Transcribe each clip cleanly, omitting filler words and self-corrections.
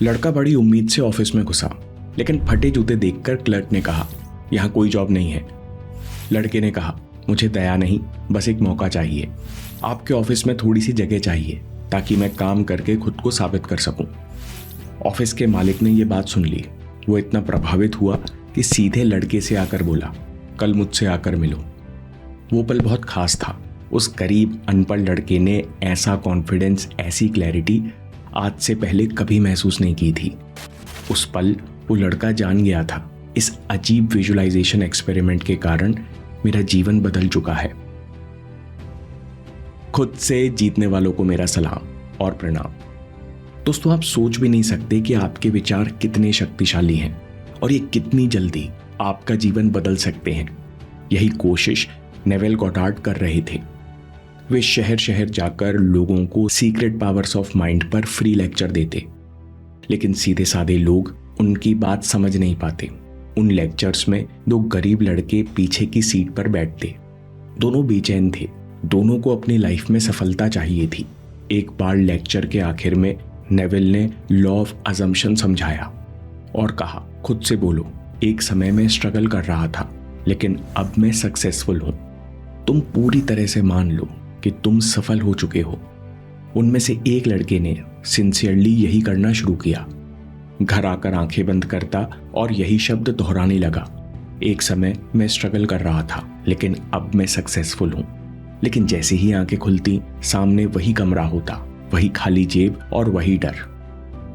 लड़का बड़ी उम्मीद से ऑफिस में घुसा, लेकिन फटे जूते देखकर क्लर्क ने कहा, यहाँ कोई जॉब नहीं है। लड़के ने कहा, मुझे दया नहीं, बस एक मौका चाहिए। आपके ऑफिस में थोड़ी सी जगह चाहिए ताकि मैं काम करके खुद को साबित कर सकूं। ऑफिस के मालिक ने यह बात सुन ली। वो इतना प्रभावित हुआ कि सीधे लड़के से आकर बोला, कल मुझसे आकर मिलो। वो पल बहुत खास था। उस गरीब अनपढ़ लड़के ने ऐसा कॉन्फिडेंस, ऐसी क्लैरिटी आज से पहले कभी महसूस नहीं की थी। उस पल वो लड़का जान गया था, इस अजीब विजुअलाइजेशन एक्सपेरिमेंट के कारण मेरा जीवन बदल चुका है। खुद से जीतने वालों को मेरा सलाम और प्रणाम। दोस्तों, आप सोच भी नहीं सकते कि आपके विचार कितने शक्तिशाली हैं और ये कितनी जल्दी आपका जीवन बदल सकते हैं। यही कोशिश नेविल गॉडार्ड कर रहे थे। वे शहर शहर जाकर लोगों को सीक्रेट पावर्स ऑफ माइंड पर फ्री लेक्चर देते, लेकिन सीधे साधे लोग उनकी बात समझ नहीं पाते। उन लेक्चर्स में दो गरीब लड़के पीछे की सीट पर बैठते। दोनों बेचैन थे, दोनों को अपनी लाइफ में सफलता चाहिए थी। एक बार लेक्चर के आखिर में नेविल ने लॉ ऑफ अजम्पशन समझाया और कहा, खुद से बोलो, एक समय में स्ट्रगल कर रहा था लेकिन अब मैं सक्सेसफुल हूं। तुम पूरी तरह से मान लो कि तुम सफल हो चुके हो। उनमें से एक लड़के ने सिंसियरली यही करना शुरू किया। घर आकर आंखें बंद करता और यही शब्द दोहराने लगा, एक समय मैं स्ट्रगल कर रहा था लेकिन अब मैं सक्सेसफुल हूं। लेकिन जैसे ही आंखें खुलती, सामने वही कमरा होता, वही खाली जेब और वही डर।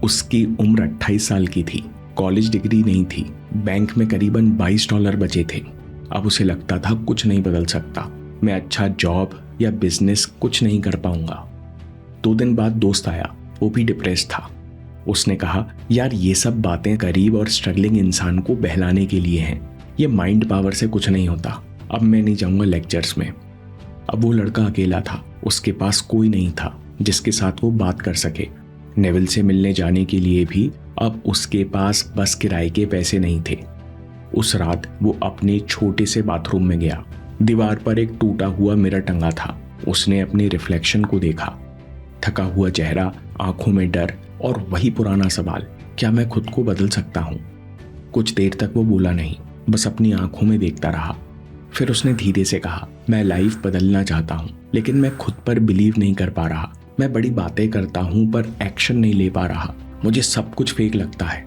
उसकी उम्र 28 साल की थी, कॉलेज डिग्री नहीं थी, बैंक में करीबन $22 बचे थे। अब उसे लगता था कुछ नहीं बदल सकता, मैं अच्छा जॉब या बिजनेस कुछ नहीं कर पाऊंगा। 2 दिन बाद दोस्त आया, वो भी डिप्रेस था। उसने कहा, यार ये सब बातें गरीब और स्ट्रगलिंग इंसान को बहलाने के लिए हैं, ये माइंड पावर से कुछ नहीं होता। अब मैं नहीं जाऊंगा लेक्चर्स में। अब वो लड़का अकेला था, उसके पास कोई नहीं था जिसके साथ वो बात कर सके। नेविल से मिलने जाने के लिए भी अब उसके पास बस किराए के पैसे नहीं थे। उस रात वो अपने छोटे से बाथरूम में गया। दीवार पर एक टूटा हुआ मिरर टंगा था। उसने अपने रिफ्लेक्शन को देखा, थका हुआ चेहरा, आंखों में डर और वही पुराना सवाल, क्या मैं खुद को बदल सकता हूँ? कुछ देर तक वो बोला नहीं, बस अपनी आंखों में देखता रहा। फिर उसने धीरे से कहा, मैं लाइफ बदलना चाहता हूँ लेकिन मैं खुद पर बिलीव नहीं कर पा रहा। मैं बड़ी बातें करता हूँ पर एक्शन नहीं ले पा रहा। मुझे सब कुछ फेक लगता है।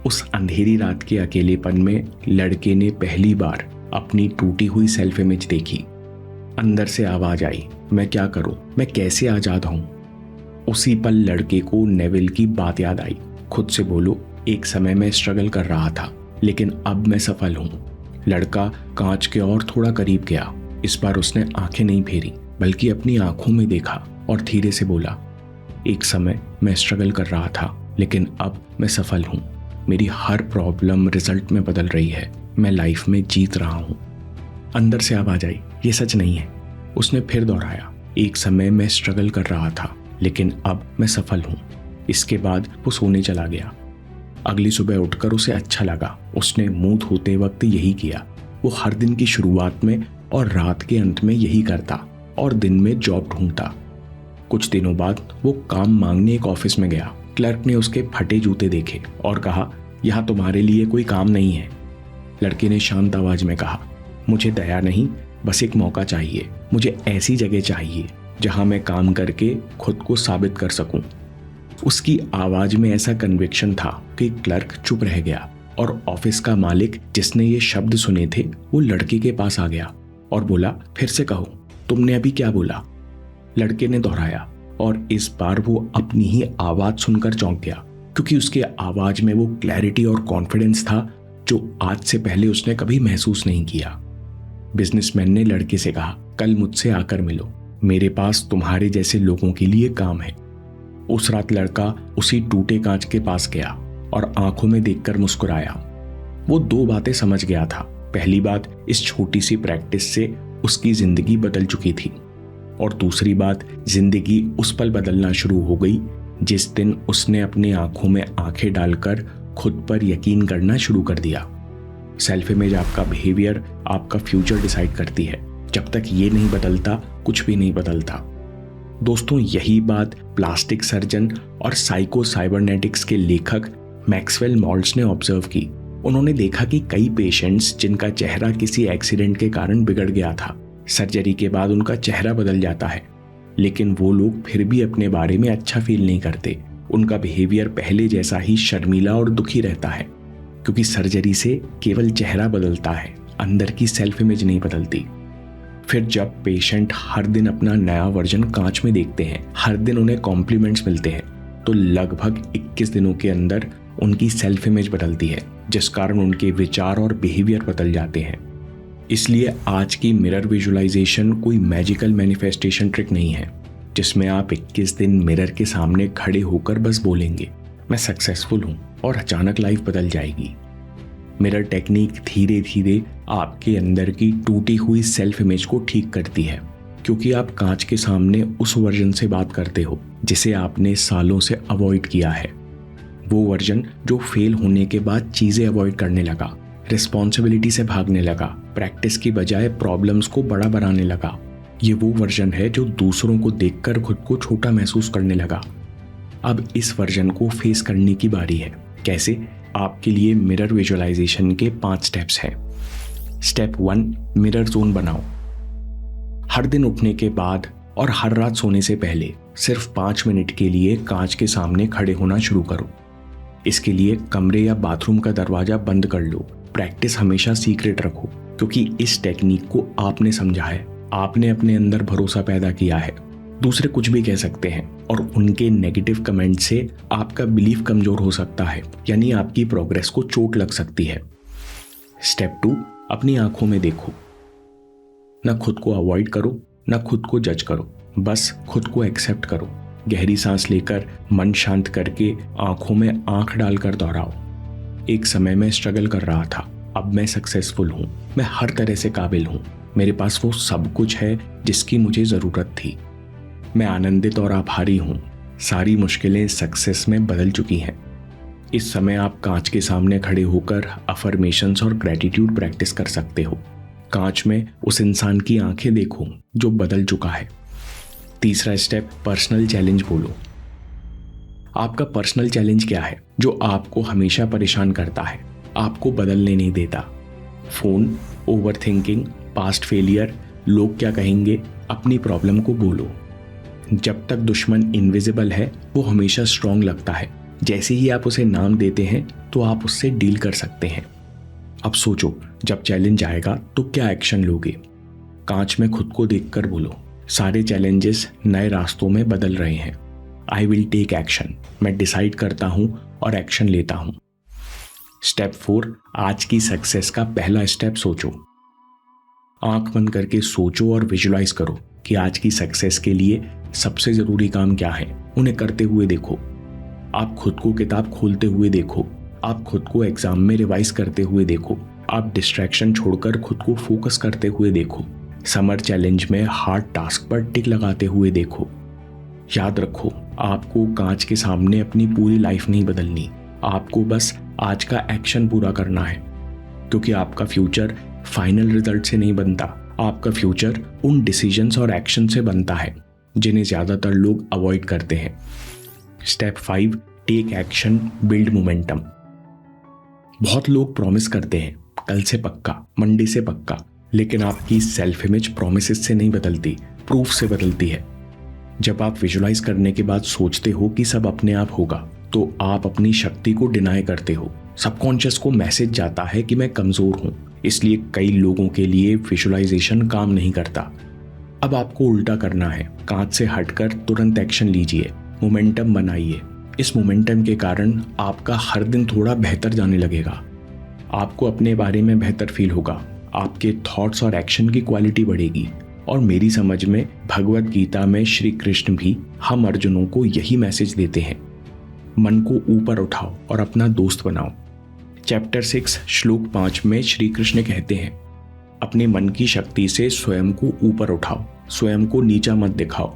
उस अंधेरी रात के अकेलेपन में लड़के ने पहली बार अपनी टूटी हुई सेल्फ इमेज देखी। अंदर से आवाज आई, मैं क्या करूं, मैं कैसे आजाद हूं? उसी पल लड़के को नेविल की बात याद आई, खुद से बोलो, एक समय में स्ट्रगल कर रहा था लेकिन अब मैं सफल हूं। लड़का कांच के और थोड़ा करीब गया। इस बार उसने आंखें नहीं फेरी बल्कि अपनी आंखों में देखा और धीरे से बोला, एक समय मैं स्ट्रगल कर रहा था लेकिन अब मैं सफल हूं। मेरी हर प्रॉब्लम रिजल्ट में बदल रही है, मैं लाइफ में जीत रहा हूं। अंदर से आवाज आई, ये सच नहीं है। उसने फिर दोहराया, एक समय मैं स्ट्रगल कर रहा था लेकिन अब मैं सफल हूं। इसके बाद वो सोने चला गया। अगली सुबह उठकर उसे अच्छा लगा। उसने मुंह धोते वक्त यही किया। वो हर दिन की शुरुआत में और रात के अंत में यही करता और दिन में जॉब ढूंढता। कुछ दिनों बाद वो काम मांगने एक ऑफिस में गया। क्लर्क ने उसके फटे जूते देखे और कहा, यहाँ तुम्हारे लिए कोई काम नहीं है। लड़के ने शांत आवाज में कहा, मुझे दया नहीं, बस एक मौका चाहिए। मुझे ऐसी जगह चाहिए जहां मैं काम करके खुद को साबित कर सकूं। उसकी आवाज में ऐसा कन्विक्शन था कि क्लर्क चुप रह गया और ऑफिस का मालिक, जिसने ये शब्द सुने थे, वो लड़के के पास आ गया और बोला, फिर से कहो, तुमने अभी क्या बोला? लड़के ने दोहराया और इस बार वो अपनी ही आवाज सुनकर चौंक गया, क्योंकि उसके आवाज में वो क्लैरिटी और कॉन्फिडेंस था जो आज से पहले उसने कभी महसूस नहीं किया। बिजनेसमैन ने लड़के से कहा, कल मुझसे आकर मिलो, मेरे पास तुम्हारे जैसे लोगों के लिए काम है। उस रात लड़का उसी टूटे कांच के पास गया और आंखों में देखकर मुस्कुराया। वो 2 बातें समझ गया था। पहली बात, इस छोटी सी प्रैक्टिस से उसकी जिंदगी बदल चुकी थी और दूसरी बात, जिंदगी उस पल बदलना शुरू हो गई जिस दिन उसने अपनी आंखों में आंखें डालकर खुद पर यकीन करना शुरू कर दिया। सेल्फ इमेज आपका बिहेवियर, आपका फ्यूचर डिसाइड करती है। जब तक ये नहीं बदलता, कुछ भी नहीं बदलता। दोस्तों, यही बात प्लास्टिक सर्जन और साइको साइबरनेटिक्स के लेखक मैक्सवेल मॉल्ट्स ने ऑब्जर्व की। उन्होंने देखा कि कई पेशेंट्स जिनका चेहरा किसी एक्सीडेंट के कारण बिगड़ गया था, सर्जरी के बाद उनका चेहरा बदल जाता है, लेकिन वो लोग फिर भी अपने बारे में अच्छा फील नहीं करते। उनका बिहेवियर पहले जैसा ही शर्मीला और दुखी रहता है, क्योंकि सर्जरी से केवल चेहरा बदलता है, अंदर की सेल्फ इमेज नहीं बदलती। फिर जब पेशेंट हर दिन अपना नया वर्जन कांच में देखते हैं, हर दिन उन्हें कॉम्प्लीमेंट्स मिलते हैं, तो लगभग 21 दिनों के अंदर उनकी सेल्फ इमेज बदलती है, जिस कारण उनके विचार और बिहेवियर बदल जाते हैं। इसलिए आज की मिरर विजुअलाइजेशन कोई मैजिकल मैनिफेस्टेशन ट्रिक नहीं है जिसमें आप 21 दिन मिरर के सामने खड़े होकर बस बोलेंगे मैं सक्सेसफुल हूं और अचानक लाइफ बदल जाएगी। मिरर टेक्निक धीरे धीरे आपके अंदर की टूटी हुई सेल्फ इमेज को ठीक करती है, क्योंकि आप कांच के सामने उस वर्जन से बात करते हो जिसे आपने सालों से अवॉइड किया है। वो वर्जन जो फेल होने के बाद चीजें अवॉइड करने लगा, रिस्पॉन्सिबिलिटी से भागने लगा, प्रैक्टिस की बजाय प्रॉब्लम्स को बड़ा बनाने लगा। ये वो वर्जन है जो दूसरों को देखकर खुद को छोटा महसूस करने लगा। अब इस वर्जन को फेस करने की बारी है। कैसे? आपके लिए मिरर विजुअलाइजेशन के 5 स्टेप्स हैं। स्टेप 1, मिरर जोन बनाओ। हर दिन उठने के बाद और हर रात सोने से पहले सिर्फ 5 मिनट के लिए कांच के सामने खड़े होना शुरू करो। इसके लिए कमरे या बाथरूम का दरवाजा बंद कर लो। प्रैक्टिस हमेशा सीक्रेट रखो, क्योंकि इस टेक्निक को आपने समझा है, आपने अपने अंदर भरोसा पैदा किया है। दूसरे कुछ भी कह सकते हैं और उनके नेगेटिव कमेंट से आपका बिलीफ कमजोर हो सकता है, यानी आपकी प्रोग्रेस को चोट लग सकती है। स्टेप 2, अपनी आंखों में देखो। ना खुद को अवॉइड करो, ना खुद को जज करो, बस खुद को एक्सेप्ट करो। गहरी सांस लेकर मन शांत करके आंखों में आंख डालकर दोहराओ, एक समय में स्ट्रगल कर रहा था, अब मैं सक्सेसफुल हूं, मैं हर तरह से काबिल हूं, मेरे पास वो सब कुछ है जिसकी मुझे जरूरत थी, मैं आनंदित और आभारी हूं, सारी मुश्किलें सक्सेस में बदल चुकी हैं। इस समय आप कांच के सामने खड़े होकर अफर्मेशंस और ग्रेटिट्यूड प्रैक्टिस कर सकते हो। कांच में उस इंसान की आंखें देखो जो बदल चुका है। तीसरा स्टेप, पर्सनल चैलेंज बोलो। आपका पर्सनल चैलेंज क्या है जो आपको हमेशा परेशान करता है, आपको बदलने नहीं देता? फोन, ओवरथिंकिंग, पास्ट फेलियर, लोग क्या कहेंगे? अपनी प्रॉब्लम को बोलो। जब तक दुश्मन इनविजिबल है वो हमेशा स्ट्रांग लगता है, जैसे ही आप उसे नाम देते हैं तो आप उससे डील कर सकते हैं। अब सोचो, जब चैलेंज आएगा तो क्या एक्शन लोगे? कांच में खुद को देखकर बोलो, सारे चैलेंजेस नए रास्तों में बदल रहे हैं, आई विल टेक एक्शन, मैं डिसाइड करता हूं और एक्शन लेता हूं। स्टेप 4, आज की सक्सेस का पहला स्टेप सोचो। आंख बंद करके सोचो और विजुलाइज करो कि आज की सक्सेस के लिए सबसे जरूरी काम क्या है, उन्हें करते हुए देखो। आप खुद को किताब खोलते हुए देखो, आप खुद को एग्जाम में रिवाइज करते हुए देखो, आप डिस्ट्रैक्शन छोड़कर खुद को फोकस करते हुए देखो, समर चैलेंज में हार्ड टास्क पर टिक लगाते हुए देखो। याद रखो, आपको कांच के सामने अपनी पूरी लाइफ नहीं बदलनी, आपको बस आज का एक्शन पूरा करना है, क्योंकि आपका फ्यूचर फाइनल रिजल्ट से नहीं बनता, आपका फ्यूचर उन डिसीजंस और एक्शन से बनता है जिन्हें ज्यादातर लोग अवॉइड करते हैं। Step 5, take action, build momentum. बहुत लोग प्रॉमिस करते हैं कल से पक्का, मंडे से पक्का, लेकिन आपकी सेल्फ इमेज प्रॉमिसेस से नहीं बदलती, प्रूफ से बदलती है। जब आप विजुलाइज करने के बाद सोचते हो कि सब अपने आप होगा, तो आप अपनी शक्ति को डिनाई करते हो। सबकॉन्शियस को मैसेज जाता है कि मैं कमजोर हूं, इसलिए कई लोगों के लिए विजुलाइजेशन काम नहीं करता। अब आपको उल्टा करना है, कांच से हटकर तुरंत एक्शन लीजिए, मोमेंटम बनाइए। इस मोमेंटम के कारण आपका हर दिन थोड़ा बेहतर जाने लगेगा, आपको अपने बारे में बेहतर फील होगा, आपके थॉट्स और एक्शन की क्वालिटी बढ़ेगी। और मेरी समझ में भगवत गीता में श्री कृष्ण भी हम अर्जुनों को यही मैसेज देते हैं, मन को ऊपर उठाओ और अपना दोस्त बनाओ। चैप्टर 6 श्लोक 5 में श्री कृष्ण कहते हैं, अपने मन की शक्ति से स्वयं को ऊपर उठाओ, स्वयं को नीचा मत दिखाओ।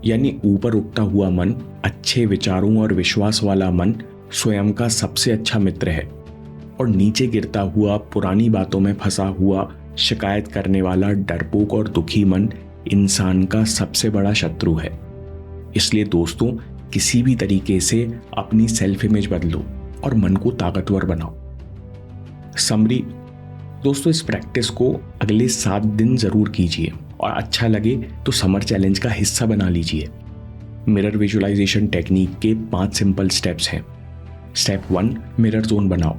यानी ऊपर उठता हुआ मन, अच्छे विचारों और विश्वास वाला मन स्वयं का सबसे अच्छा मित्र है, और नीचे गिरता हुआ, पुरानी बातों में फंसा हुआ, शिकायत करने वाला, डरपोक और दुखी मन इंसान का सबसे बड़ा शत्रु है। इसलिए दोस्तों, किसी भी तरीके से अपनी सेल्फ इमेज बदलो और मन को ताकतवर बनाओ। समरी दोस्तों, इस प्रैक्टिस को अगले 7 दिन जरूर कीजिए और अच्छा लगे तो समर चैलेंज का हिस्सा बना लीजिए। मिरर विजुअलाइजेशन टेक्निक के 5 सिंपल स्टेप्स हैं। स्टेप 1, मिरर जोन बनाओ।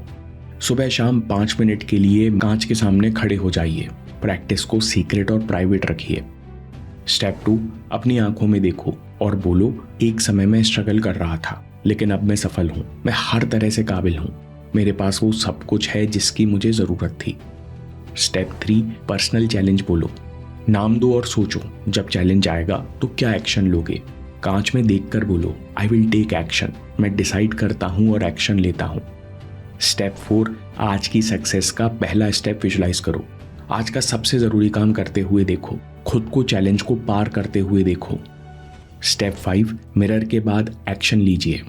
सुबह शाम 5 मिनट के लिए कांच के सामने खड़े हो जाइए। प्रैक्टिस को सीक्रेट और प्राइवेट रखिए। स्टेप 2, अपनी आंखों में देखो और बोलो, एक समय में स्ट्रगल कर रहा था लेकिन अब मैं सफल हूं। मैं हर तरह से काबिल हूं। मेरे पास वो सब कुछ है जिसकी मुझे जरूरत थी। स्टेप 3, पर्सनल चैलेंज बोलो। नाम दो और सोचो, जब चैलेंज आएगा तो क्या एक्शन लोगे। कांच में देखकर बोलो, आई विल टेक एक्शन। मैं डिसाइड करता हूं और एक्शन लेता हूं। स्टेप 4, आज की सक्सेस का पहला स्टेप विजुलाइज करो। आज का सबसे जरूरी काम करते हुए देखो। खुद को चैलेंज को पार करते हुए देखो। स्टेप 5, मिरर के बाद एक्शन लीजिए,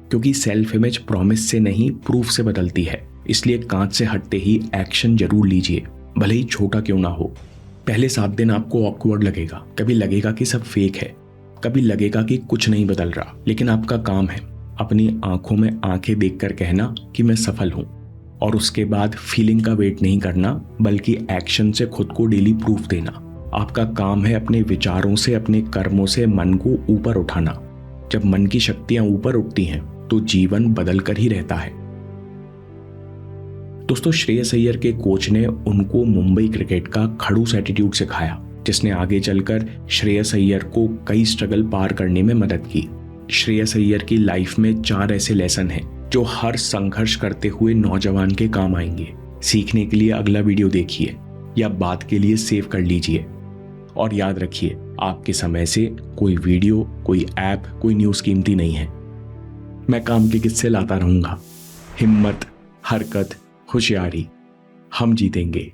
क्योंकि सेल्फ इमेज प्रॉमिस से नहीं प्रूफ से बदलती है। इसलिए कांच से हटते ही एक्शन जरूर लीजिए, भले ही छोटा क्यों ना हो। पहले 7 दिन आपको ऑकवर्ड लगेगा, कभी लगेगा कि सब फेक है, कभी लगेगा कि कुछ नहीं बदल रहा, लेकिन आपका काम है अपनी आंखों में आंखें देखकर कहना कि मैं सफल हूं, और उसके बाद फीलिंग का वेट नहीं करना बल्कि एक्शन से खुद को डेली प्रूफ देना। आपका काम है अपने विचारों से, अपने कर्मों से मन को ऊपर उठाना। जब मन की शक्तियां ऊपर उठती हैं तो जीवन बदल कर ही रहता है। दोस्तों, श्रेयस अय्यर के कोच ने उनको मुंबई क्रिकेट का खड़ूस एटीट्यूड सिखाया, जिसने आगे चलकर श्रेयस अय्यर को कई स्ट्रगल पार करने में मदद की। श्रेयस अय्यर की लाइफ में 4 ऐसे लेसन हैं जो हर संघर्ष करते हुए नौजवान के काम आएंगे। सीखने के लिए अगला वीडियो देखिए या बात के लिए सेव कर लीजिए। और याद रखिए, आपके समय से कोई वीडियो, कोई ऐप, कोई न्यूज़ कीमती नहीं है। मैं काम के किस्से लाता रहूंगा। हिम्मत, हरकत, होशियारी, हम जीतेंगे।